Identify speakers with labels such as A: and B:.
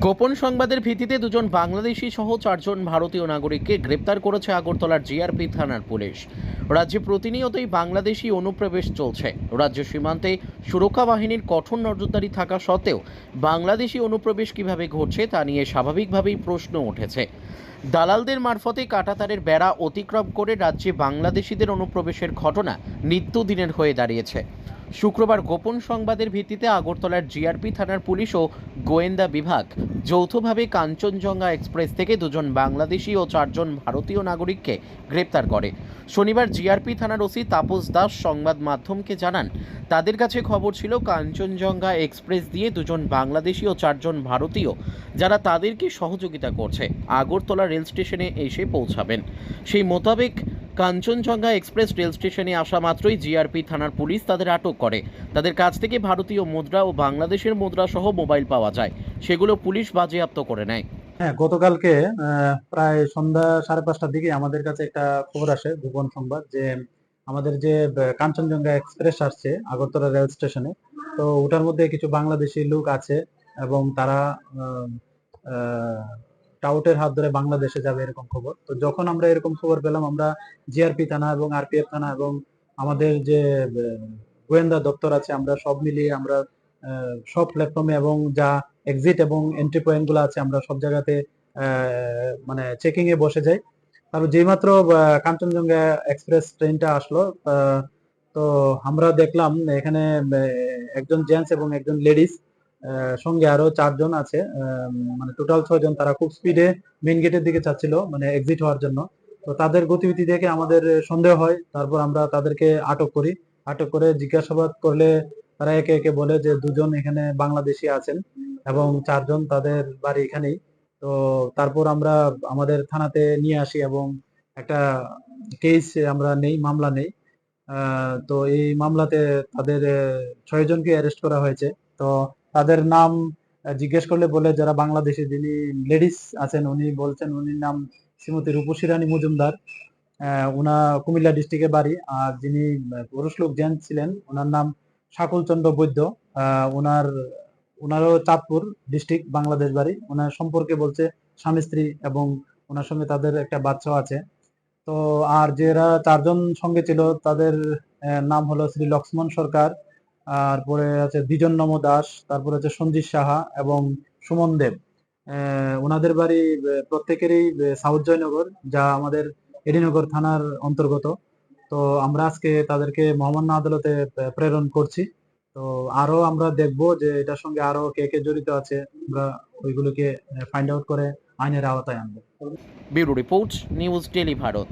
A: গোপন সংবাদের ভিত্তিতে দুজন বাংলাদেশি সহ চারজন ভারতীয় নাগরিককে গ্রেপ্তার করেছে আগরতলার জিআরপি থানার পুলিশ। রাজ্যে প্রতিনিয়তই বাংলাদেশি অনুপ্রবেশ চলছে। রাজ্য সীমান্তে সুরক্ষা বাহিনীর কঠোর নজরদারি থাকা সত্ত্বেও বাংলাদেশি অনুপ্রবেশ কিভাবে ঘটছে তা নিয়ে স্বাভাবিকভাবেই প্রশ্ন উঠেছে। দালালদের মারফতে কাঁটাতারের বেড়া অতিক্রম করে রাজ্যে বাংলাদেশিদের অনুপ্রবেশের ঘটনা নিত্যদিনের হয়ে দাঁড়িয়েছে। শুক্রবার গোপন সংবাদের ভিত্তিতে আগরতলার জিআরপি থানার পুলিশ ও গোয়েন্দা বিভাগ যৌথভাবে কাঞ্চনজঙ্ঘা এক্সপ্রেস থেকে দুজন বাংলাদেশি ও চারজন ভারতীয় নাগরিককে গ্রেপ্তার করে। শনিবার জিআরপি থানার ওসি তাপস দাস সংবাদ মাধ্যমকে জানান, তাদের কাছে খবর ছিল কাঞ্চনজঙ্ঘা এক্সপ্রেস দিয়ে দুজন বাংলাদেশি ও চারজন ভারতীয়, যারা তাদেরকে সহযোগিতা করছে, আগরতলা রেল স্টেশনে এসে পৌঁছাবেন। সেই মোতাবেক কাঞ্চনজঙ্ঘা এক্সপ্রেস রেল স্টেশনে আসা মাত্রই জিআরপি থানার পুলিশ তাদের আটক করে। তাদের কাছ থেকে ভারতীয় মুদ্রা ও বাংলাদেশের মুদ্রা সহ মোবাইল পাওয়া যায়, সেগুলো পুলিশ বাজেয়াপ্ত করে নেয়।
B: হ্যাঁ, গতকালকে প্রায় সন্ধ্যা 5:30টার দিকে আমাদের কাছে একটা খবর আসে, গোপন সংবাদ, যে আমাদের যে কাঞ্চনজঙ্ঘা এক্সপ্রেস আসছে আগরতলা রেল স্টেশনে। তো ওটার মধ্যে কিছু বাংলাদেশি লোক আছে এবং তারা আহ, আহ, টাউটের হাত ধরে বাংলাদেশে যাবে এরকম খবর। তো যখন আমরা এরকম খবর পেলাম, আমরা জিআরপি থানা এবং আরপিএফ থানা এবং আমাদের যে গোয়েন্দা দপ্তর আছে, আমরা সব মিলিয়ে আমরা সব প্ল্যাটফর্মে এবং যা এক্সিট এবং এন্ট্রি পয়েন্ট গুলো আছে আমরা সব জায়গাতে মানে চেকিং এ বসে যাই। তারপর যেইমাত্র কাঞ্চনজঙ্ঘা এক্সপ্রেস ট্রেনটা আসলো, তো আমরা দেখলাম এখানে একজন জেন্টস এবং একজন লেডিস, সঙ্গে আরো চারজন আছে, মানে টোটাল 6 জন। তারা খুব স্পিডে মেইন গেটের দিকে যাচ্ছিল, মানে এক্সিট হওয়ার জন্য। তো তাদের গতিবিধি দেখে আমাদের সন্দেহ হয়। তারপর আমরা তাদেরকে আটক করি। আটক করে জিজ্ঞাসাবাদ করলে তারা একে একে বলে যে দুজন এখানে বাংলাদেশি আছেন এবং চারজন তাদের বাড়ি এখানেই। তো তারপর আমরা আমাদের থানাতে নিয়ে আসি এবং একটা কেস আমরা নেই, মামলা নেই। তো এই মামলাতে তাদের 6 জনকে অ্যারেস্ট করা হয়েছে। তো তাদের নাম জিজ্ঞেস করলে বলে, যারা বাংলাদেশি, যিনি লেডিস আছেন উনি বলছেন উনির নাম শ্রীমতী রূপসী রানী মজুমদার। উনা কুমিল্লা ডিস্ট্রিক্টে বাড়ি। আর যিনি পুরুষ লোক জেন্টস ছিলেন, ওনার নাম শাকুল চন্দ্র বৈদ্য। ওনার ওনারও চাঁদপুর ডিস্ট্রিক্ট, বাংলাদেশ বাড়ি। ওনার সম্পর্কে বলছে স্বামী স্ত্রী এবং ওনার সঙ্গে তাদের একটা বাচ্চাও আছে। তো আর যারা চারজন সঙ্গে ছিল তাদের নাম হলো শ্রী লক্ষ্মণ সরকার, তারপরে আছে দ্বিজন নম দাস, তারপরে আছে সঞ্জিত সাহা এবং সুমন দেব। ওনাদের বাড়ি প্রত্যেকেরই সাউথ জয়নগর, যা আমাদের এডিনগর থানার অন্তর্গত। তো আমরা আজকে তাদেরকে মহামান্য আদালতে প্রেরণ করছি। তো আরো আমরা দেখবো যে এটার সঙ্গে আরো কে কে জড়িত আছে, আমরা ওইগুলোকে ফাইন্ড আউট করে আইনের আওতায় আনবো।
A: Bureau report, news daily Bharat.